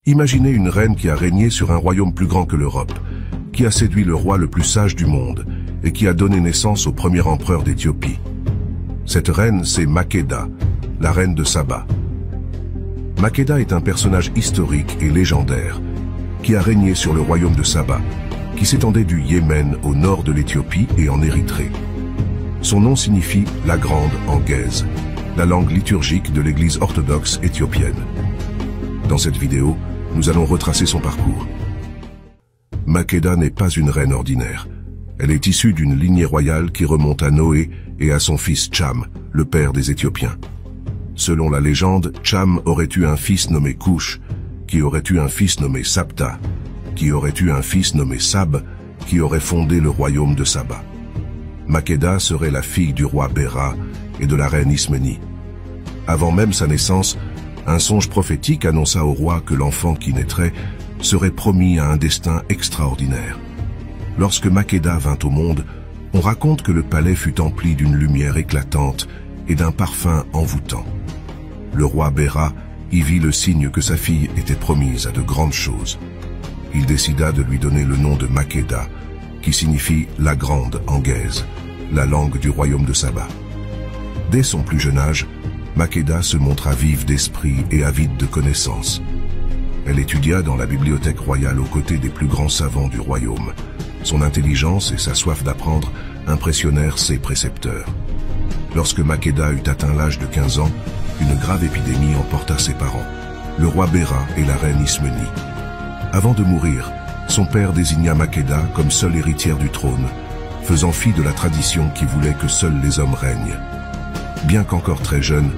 Imaginez une reine qui a régné sur un royaume plus grand que l'Europe, qui a séduit le roi le plus sage du monde et qui a donné naissance au premier empereur d'Éthiopie. Cette reine, c'est Makeda, la reine de Saba. Makeda est un personnage historique et légendaire qui a régné sur le royaume de Saba, qui s'étendait du Yémen au nord de l'Éthiopie et en Érythrée. Son nom signifie « la grande » en gaze, la langue liturgique de l'église orthodoxe éthiopienne. Dans cette vidéo, nous allons retracer son parcours. Makeda n'est pas une reine ordinaire. Elle est issue d'une lignée royale qui remonte à Noé et à son fils Cham, le père des Éthiopiens. Selon la légende, Cham aurait eu un fils nommé Cush, qui aurait eu un fils nommé Sabta, qui aurait eu un fils nommé Sab, qui aurait fondé le royaume de Saba. Makeda serait la fille du roi Béra et de la reine Ismeni. Avant même sa naissance, un songe prophétique annonça au roi que l'enfant qui naîtrait serait promis à un destin extraordinaire. Lorsque Makeda vint au monde, on raconte que le palais fut empli d'une lumière éclatante et d'un parfum envoûtant. Le roi Béra y vit le signe que sa fille était promise à de grandes choses. Il décida de lui donner le nom de Makeda, qui signifie « la grande » en gaze, la langue du royaume de Saba. Dès son plus jeune âge, Makeda se montra vive d'esprit et avide de connaissances. Elle étudia dans la bibliothèque royale aux côtés des plus grands savants du royaume. Son intelligence et sa soif d'apprendre impressionnèrent ses précepteurs. Lorsque Makeda eut atteint l'âge de 15 ans, une grave épidémie emporta ses parents, le roi Béra et la reine Ismeni. Avant de mourir, son père désigna Makeda comme seule héritière du trône, faisant fi de la tradition qui voulait que seuls les hommes règnent. Bien qu'encore très jeune,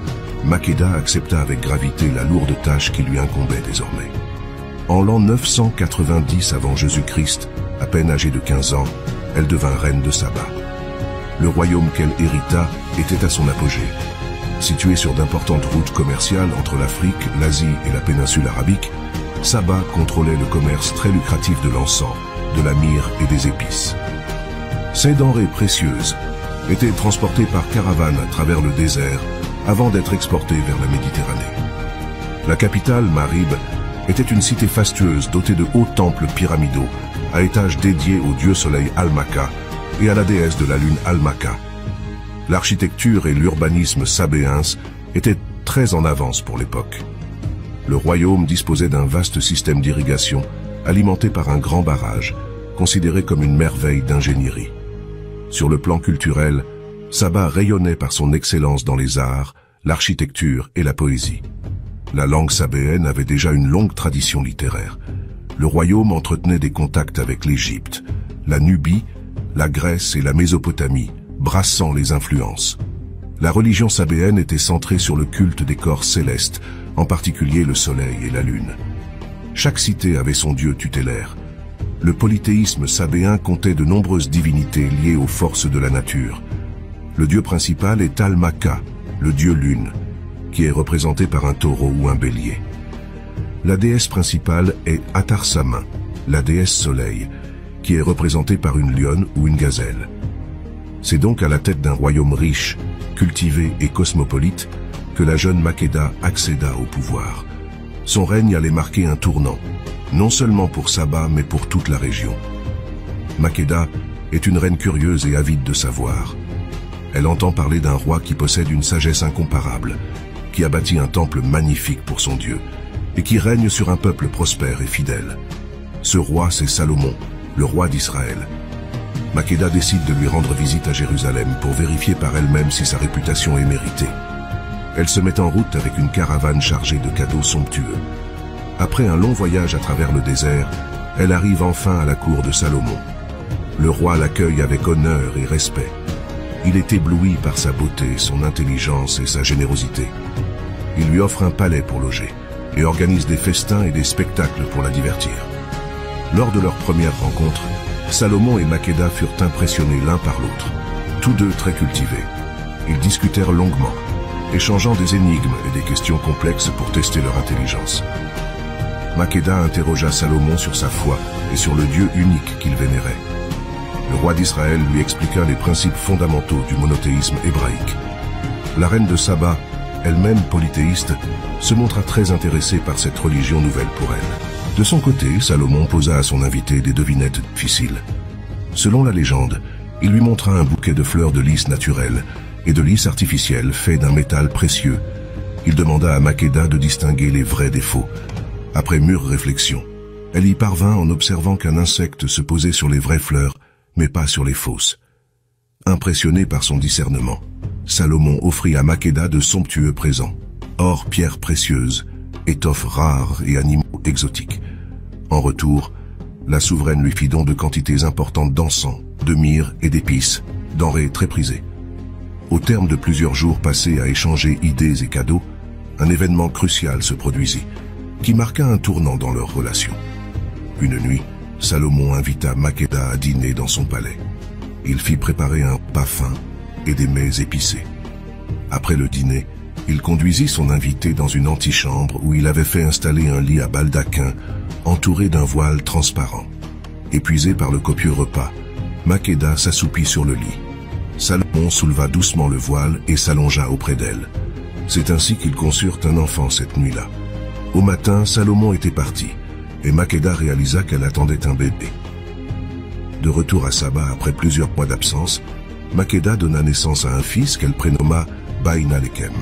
Makeda accepta avec gravité la lourde tâche qui lui incombait désormais. En l'an 990 avant Jésus-Christ, à peine âgée de 15 ans, elle devint reine de Saba. Le royaume qu'elle hérita était à son apogée. Situé sur d'importantes routes commerciales entre l'Afrique, l'Asie et la péninsule arabique, Saba contrôlait le commerce très lucratif de l'encens, de la myrrhe et des épices. Ces denrées précieuses étaient transportées par caravanes à travers le désert avant d'être exportées vers la Méditerranée. La capitale, Marib, était une cité fastueuse dotée de hauts temples pyramidaux, à étages dédiés au dieu soleil Almaka et à la déesse de la lune Almaka. L'architecture et l'urbanisme sabéens étaient très en avance pour l'époque. Le royaume disposait d'un vaste système d'irrigation alimenté par un grand barrage, considéré comme une merveille d'ingénierie. Sur le plan culturel, Saba rayonnait par son excellence dans les arts, l'architecture et la poésie. La langue sabéenne avait déjà une longue tradition littéraire. Le royaume entretenait des contacts avec l'Égypte, la Nubie, la Grèce et la Mésopotamie, brassant les influences. La religion sabéenne était centrée sur le culte des corps célestes, en particulier le soleil et la lune. Chaque cité avait son dieu tutélaire. Le polythéisme sabéen comptait de nombreuses divinités liées aux forces de la nature. Le dieu principal est Almaka, le dieu lune, qui est représenté par un taureau ou un bélier. La déesse principale est Atarsama, la déesse soleil, qui est représentée par une lionne ou une gazelle. C'est donc à la tête d'un royaume riche, cultivé et cosmopolite que la jeune Makeda accéda au pouvoir. Son règne allait marquer un tournant, non seulement pour Saba mais pour toute la région. Makeda est une reine curieuse et avide de savoir. Elle entend parler d'un roi qui possède une sagesse incomparable, qui a bâti un temple magnifique pour son Dieu, et qui règne sur un peuple prospère et fidèle. Ce roi, c'est Salomon, le roi d'Israël. Makeda décide de lui rendre visite à Jérusalem pour vérifier par elle-même si sa réputation est méritée. Elle se met en route avec une caravane chargée de cadeaux somptueux. Après un long voyage à travers le désert, elle arrive enfin à la cour de Salomon. Le roi l'accueille avec honneur et respect. Il est ébloui par sa beauté, son intelligence et sa générosité. Il lui offre un palais pour loger et organise des festins et des spectacles pour la divertir. Lors de leur première rencontre, Salomon et Makeda furent impressionnés l'un par l'autre, tous deux très cultivés. Ils discutèrent longuement, échangeant des énigmes et des questions complexes pour tester leur intelligence. Makeda interrogea Salomon sur sa foi et sur le Dieu unique qu'il vénérait. Le roi d'Israël lui expliqua les principes fondamentaux du monothéisme hébraïque. La reine de Saba elle-même polythéiste, se montra très intéressée par cette religion nouvelle pour elle. De son côté, Salomon posa à son invité des devinettes difficiles. Selon la légende, il lui montra un bouquet de fleurs de lys naturelles et de lys artificiels faits d'un métal précieux. Il demanda à Makeda de distinguer les vrais des faux. Après mûre réflexion, elle y parvint en observant qu'un insecte se posait sur les vraies fleurs, mais pas sur les fausses. Impressionné par son discernement, Salomon offrit à Makeda de somptueux présents, or, pierres précieuses, étoffes rares et animaux exotiques. En retour, la souveraine lui fit don de quantités importantes d'encens, de myrrhe et d'épices, denrées très prisées. Au terme de plusieurs jours passés à échanger idées et cadeaux, un événement crucial se produisit, qui marqua un tournant dans leur relation. Une nuit, Salomon invita Makeda à dîner dans son palais. Il fit préparer un repas fin et des mets épicés. Après le dîner, il conduisit son invité dans une antichambre où il avait fait installer un lit à baldaquin entouré d'un voile transparent. Épuisé par le copieux repas, Makeda s'assoupit sur le lit. Salomon souleva doucement le voile et s'allongea auprès d'elle. C'est ainsi qu'ils conçurent un enfant cette nuit-là. Au matin, Salomon était parti, et Makeda réalisa qu'elle attendait un bébé. De retour à Saba après plusieurs mois d'absence, Makeda donna naissance à un fils qu'elle prénomma Baïna Lekem.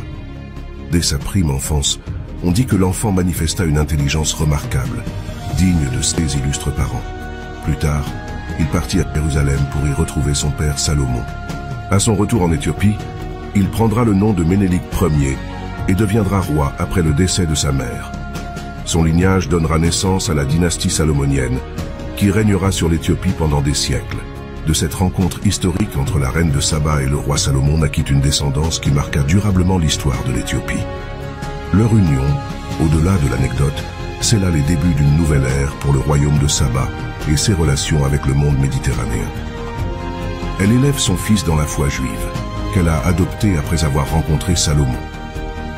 Dès sa prime enfance, on dit que l'enfant manifesta une intelligence remarquable, digne de ses illustres parents. Plus tard, il partit à Jérusalem pour y retrouver son père Salomon. À son retour en Éthiopie, il prendra le nom de Ménélik Ier et deviendra roi après le décès de sa mère. Son lignage donnera naissance à la dynastie salomonienne, qui régnera sur l'Éthiopie pendant des siècles. De cette rencontre historique entre la reine de Saba et le roi Salomon naquit une descendance qui marqua durablement l'histoire de l'Éthiopie. Leur union, au-delà de l'anecdote, scella les débuts d'une nouvelle ère pour le royaume de Saba et ses relations avec le monde méditerranéen. Elle élève son fils dans la foi juive, qu'elle a adopté après avoir rencontré Salomon.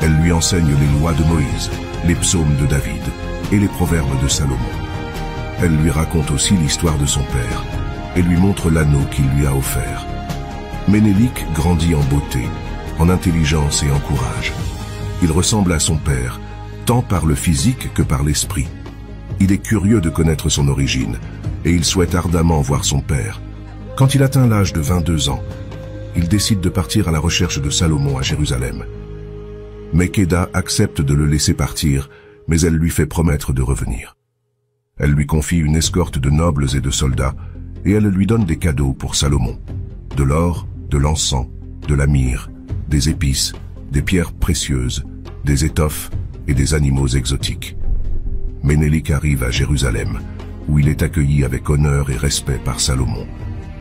Elle lui enseigne les lois de Moïse, les psaumes de David et les proverbes de Salomon. Elle lui raconte aussi l'histoire de son père et lui montre l'anneau qu'il lui a offert. Ménélik grandit en beauté, en intelligence et en courage. Il ressemble à son père, tant par le physique que par l'esprit. Il est curieux de connaître son origine et il souhaite ardemment voir son père. Quand il atteint l'âge de 22 ans, il décide de partir à la recherche de Salomon à Jérusalem. Makeda accepte de le laisser partir, mais elle lui fait promettre de revenir. Elle lui confie une escorte de nobles et de soldats, et elle lui donne des cadeaux pour Salomon. De l'or, de l'encens, de la myrrhe, des épices, des pierres précieuses, des étoffes et des animaux exotiques. Ménélik arrive à Jérusalem, où il est accueilli avec honneur et respect par Salomon.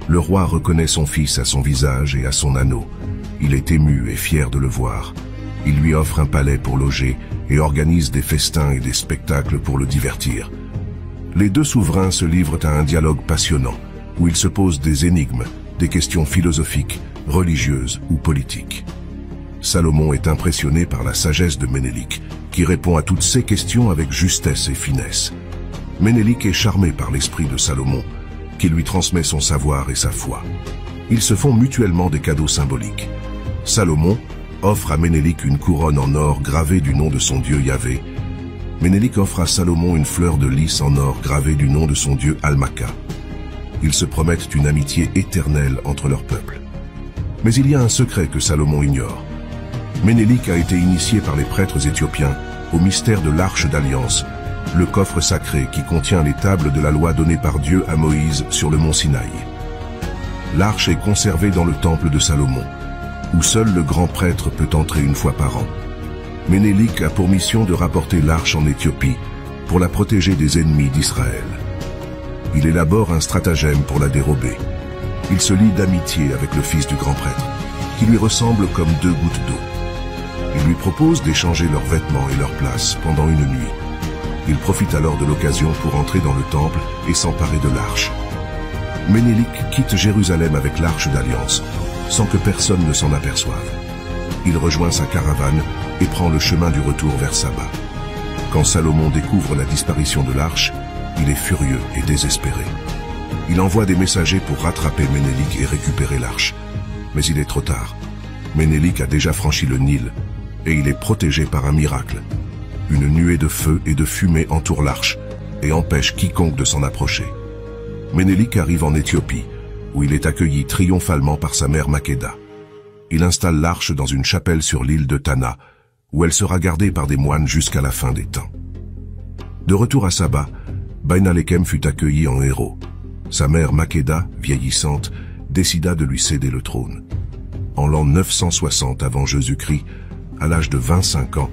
Le roi reconnaît son fils à son visage et à son anneau. Il est ému et fier de le voir. Il lui offre un palais pour loger et organise des festins et des spectacles pour le divertir. Les deux souverains se livrent à un dialogue passionnant, où ils se posent des énigmes, des questions philosophiques, religieuses ou politiques. Salomon est impressionné par la sagesse de Ménélik, qui répond à toutes ces questions avec justesse et finesse. Ménélik est charmé par l'esprit de Salomon, qui lui transmet son savoir et sa foi. Ils se font mutuellement des cadeaux symboliques. Salomon offre à Ménélik une couronne en or gravée du nom de son dieu Yahvé. Ménélik offre à Salomon une fleur de lys en or gravée du nom de son dieu Almaka. Ils se promettent une amitié éternelle entre leurs peuples. Mais il y a un secret que Salomon ignore. Ménélik a été initié par les prêtres éthiopiens au mystère de l'Arche d'Alliance, le coffre sacré qui contient les tables de la loi données par Dieu à Moïse sur le mont Sinaï. L'arche est conservée dans le temple de Salomon, où seul le grand prêtre peut entrer une fois par an. Ménélik a pour mission de rapporter l'arche en Éthiopie pour la protéger des ennemis d'Israël. Il élabore un stratagème pour la dérober. Il se lie d'amitié avec le fils du grand prêtre, qui lui ressemble comme deux gouttes d'eau. Il lui propose d'échanger leurs vêtements et leur place pendant une nuit. Il profite alors de l'occasion pour entrer dans le temple et s'emparer de l'arche. Ménélik quitte Jérusalem avec l'arche d'alliance, sans que personne ne s'en aperçoive. Il rejoint sa caravane et prend le chemin du retour vers Saba. Quand Salomon découvre la disparition de l'arche, il est furieux et désespéré. Il envoie des messagers pour rattraper Ménélik et récupérer l'arche. Mais il est trop tard. Ménélik a déjà franchi le Nil et il est protégé par un miracle. Une nuée de feu et de fumée entoure l'arche et empêche quiconque de s'en approcher. Ménélik arrive en Éthiopie, où il est accueilli triomphalement par sa mère Makéda. Il installe l'arche dans une chapelle sur l'île de Tana, où elle sera gardée par des moines jusqu'à la fin des temps. De retour à Saba, Bainalekem fut accueilli en héros. Sa mère Makéda, vieillissante, décida de lui céder le trône. En l'an 960 avant Jésus-Christ, à l'âge de 25 ans,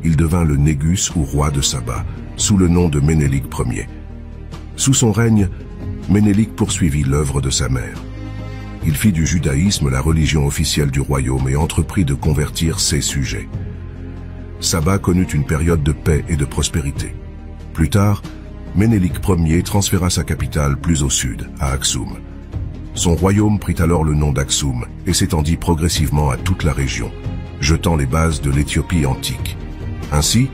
il devint le Négus ou roi de Saba, sous le nom de Ménélik Ier. Sous son règne, Ménélik poursuivit l'œuvre de sa mère. Il fit du judaïsme la religion officielle du royaume et entreprit de convertir ses sujets. Saba connut une période de paix et de prospérité. Plus tard, Ménélik Ier transféra sa capitale plus au sud, à Aksum. Son royaume prit alors le nom d'Aksum et s'étendit progressivement à toute la région, jetant les bases de l'Éthiopie antique. Ainsi,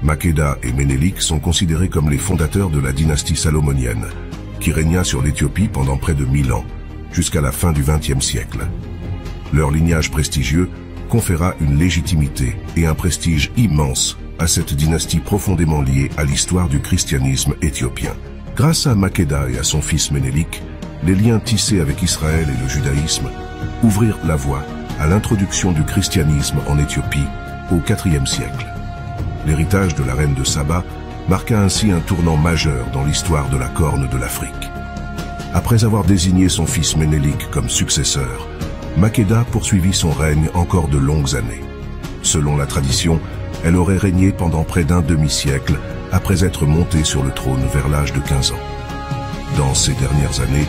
Makéda et Ménélik sont considérés comme les fondateurs de la dynastie salomonienne, qui régna sur l'Éthiopie pendant près de 1000 ans, jusqu'à la fin du XXe siècle. Leur lignage prestigieux conféra une légitimité et un prestige immense à cette dynastie profondément liée à l'histoire du christianisme éthiopien. Grâce à Makéda et à son fils Ménélik, les liens tissés avec Israël et le judaïsme ouvrirent la voie à l'introduction du christianisme en Éthiopie au IVe siècle. L'héritage de la reine de Saba marqua ainsi un tournant majeur dans l'histoire de la Corne de l'Afrique. Après avoir désigné son fils Ménélik comme successeur, Makéda poursuivit son règne encore de longues années. Selon la tradition, elle aurait régné pendant près d'un demi-siècle après être montée sur le trône vers l'âge de 15 ans. Dans ces dernières années,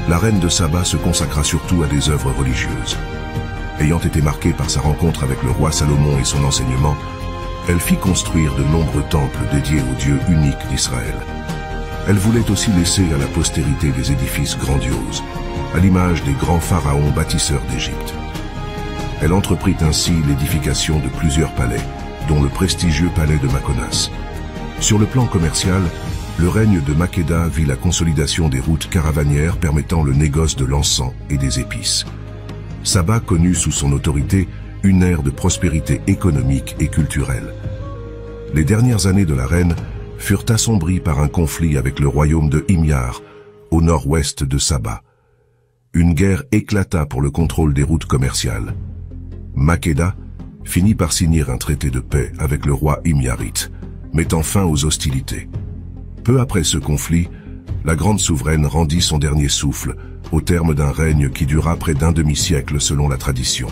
la reine de Saba se consacra surtout à des œuvres religieuses. Ayant été marquée par sa rencontre avec le roi Salomon et son enseignement, elle fit construire de nombreux temples dédiés au Dieu unique d'Israël. Elle voulait aussi laisser à la postérité des édifices grandioses, à l'image des grands pharaons bâtisseurs d'Égypte. Elle entreprit ainsi l'édification de plusieurs palais, dont le prestigieux palais de Makonas. Sur le plan commercial, le règne de Makéda vit la consolidation des routes caravanières permettant le négoce de l'encens et des épices. Saba connut sous son autorité une ère de prospérité économique et culturelle. Les dernières années de la reine furent assombries par un conflit avec le royaume de Himyar, au nord-ouest de Saba. Une guerre éclata pour le contrôle des routes commerciales. Makéda finit par signer un traité de paix avec le roi Himyarite, mettant fin aux hostilités. Peu après ce conflit, la grande souveraine rendit son dernier souffle, au terme d'un règne qui dura près d'un demi-siècle selon la tradition.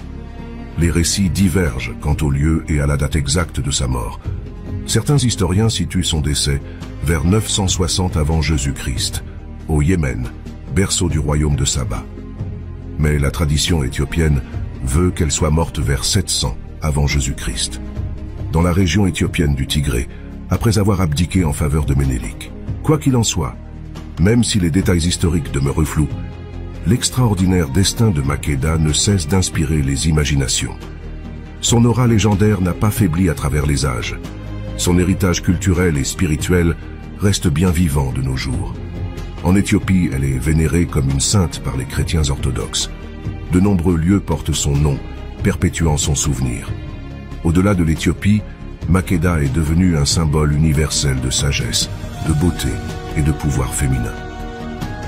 Les récits divergent quant au lieu et à la date exacte de sa mort. Certains historiens situent son décès vers 960 avant Jésus-Christ, au Yémen, berceau du royaume de Saba. Mais la tradition éthiopienne veut qu'elle soit morte vers 700 avant Jésus-Christ, dans la région éthiopienne du Tigré, après avoir abdiqué en faveur de Ménélik. Quoi qu'il en soit, même si les détails historiques demeurent flous, l'extraordinaire destin de Makéda ne cesse d'inspirer les imaginations. Son aura légendaire n'a pas faibli à travers les âges. Son héritage culturel et spirituel reste bien vivant de nos jours. En Éthiopie, elle est vénérée comme une sainte par les chrétiens orthodoxes. De nombreux lieux portent son nom, perpétuant son souvenir. Au-delà de l'Éthiopie, Makéda est devenue un symbole universel de sagesse, de beauté et de pouvoir féminin.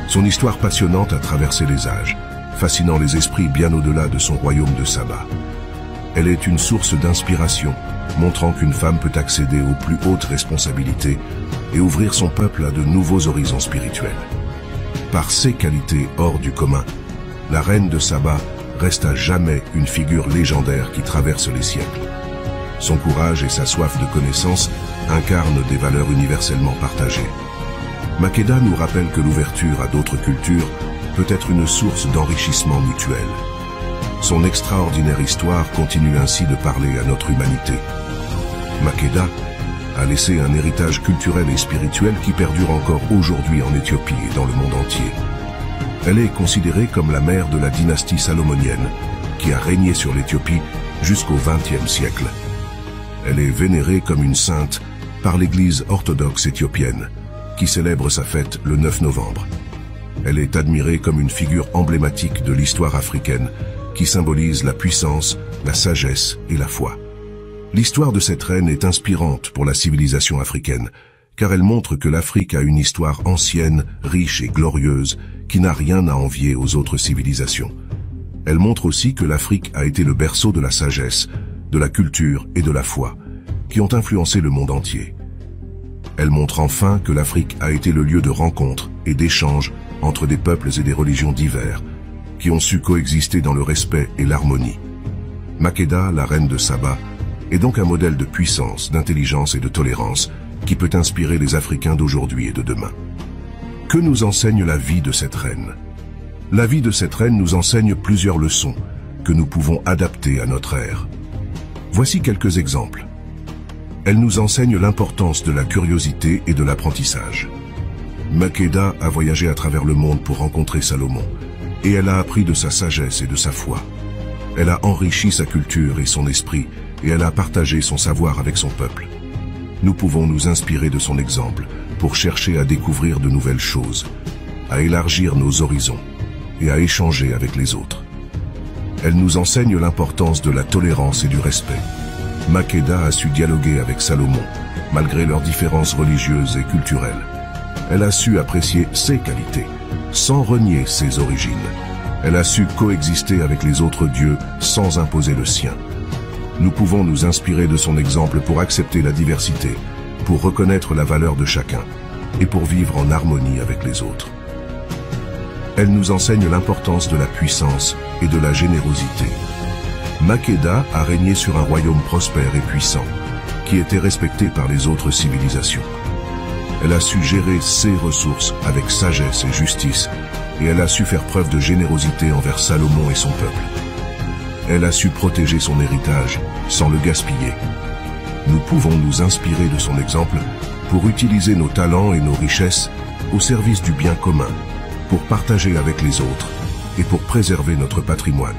Son histoire passionnante a traversé les âges, fascinant les esprits bien au-delà de son royaume de Saba. Elle est une source d'inspiration, montrant qu'une femme peut accéder aux plus hautes responsabilités et ouvrir son peuple à de nouveaux horizons spirituels. Par ses qualités hors du commun, la reine de Saba reste à jamais une figure légendaire qui traverse les siècles. Son courage et sa soif de connaissance incarnent des valeurs universellement partagées. Makéda nous rappelle que l'ouverture à d'autres cultures peut être une source d'enrichissement mutuel. Son extraordinaire histoire continue ainsi de parler à notre humanité. Makéda a laissé un héritage culturel et spirituel qui perdure encore aujourd'hui en Éthiopie et dans le monde entier. Elle est considérée comme la mère de la dynastie salomonienne, qui a régné sur l'Éthiopie jusqu'au XXe siècle. Elle est vénérée comme une sainte par l'Église orthodoxe éthiopienne, qui célèbre sa fête le 9 novembre. Elle est admirée comme une figure emblématique de l'histoire africaine, qui symbolise la puissance, la sagesse et la foi. L'histoire de cette reine est inspirante pour la civilisation africaine, car elle montre que l'Afrique a une histoire ancienne, riche et glorieuse, qui n'a rien à envier aux autres civilisations. Elle montre aussi que l'Afrique a été le berceau de la sagesse, de la culture et de la foi, qui ont influencé le monde entier. Elle montre enfin que l'Afrique a été le lieu de rencontre et d'échange entre des peuples et des religions divers, qui ont su coexister dans le respect et l'harmonie. Makeda, la reine de Saba, est donc un modèle de puissance, d'intelligence et de tolérance qui peut inspirer les Africains d'aujourd'hui et de demain. Que nous enseigne la vie de cette reine? La vie de cette reine nous enseigne plusieurs leçons que nous pouvons adapter à notre ère. Voici quelques exemples. Elle nous enseigne l'importance de la curiosité et de l'apprentissage. Makeda a voyagé à travers le monde pour rencontrer Salomon, et elle a appris de sa sagesse et de sa foi. Elle a enrichi sa culture et son esprit, et elle a partagé son savoir avec son peuple. Nous pouvons nous inspirer de son exemple pour chercher à découvrir de nouvelles choses, à élargir nos horizons et à échanger avec les autres. Elle nous enseigne l'importance de la tolérance et du respect. Makeda a su dialoguer avec Salomon, malgré leurs différences religieuses et culturelles. Elle a su apprécier ses qualités, sans renier ses origines. Elle a su coexister avec les autres dieux sans imposer le sien. Nous pouvons nous inspirer de son exemple pour accepter la diversité, pour reconnaître la valeur de chacun et pour vivre en harmonie avec les autres. Elle nous enseigne l'importance de la puissance et de la générosité. Makeda a régné sur un royaume prospère et puissant, qui était respecté par les autres civilisations. Elle a su gérer ses ressources avec sagesse et justice, et elle a su faire preuve de générosité envers Salomon et son peuple. Elle a su protéger son héritage sans le gaspiller. Nous pouvons nous inspirer de son exemple pour utiliser nos talents et nos richesses au service du bien commun, pour partager avec les autres et pour préserver notre patrimoine.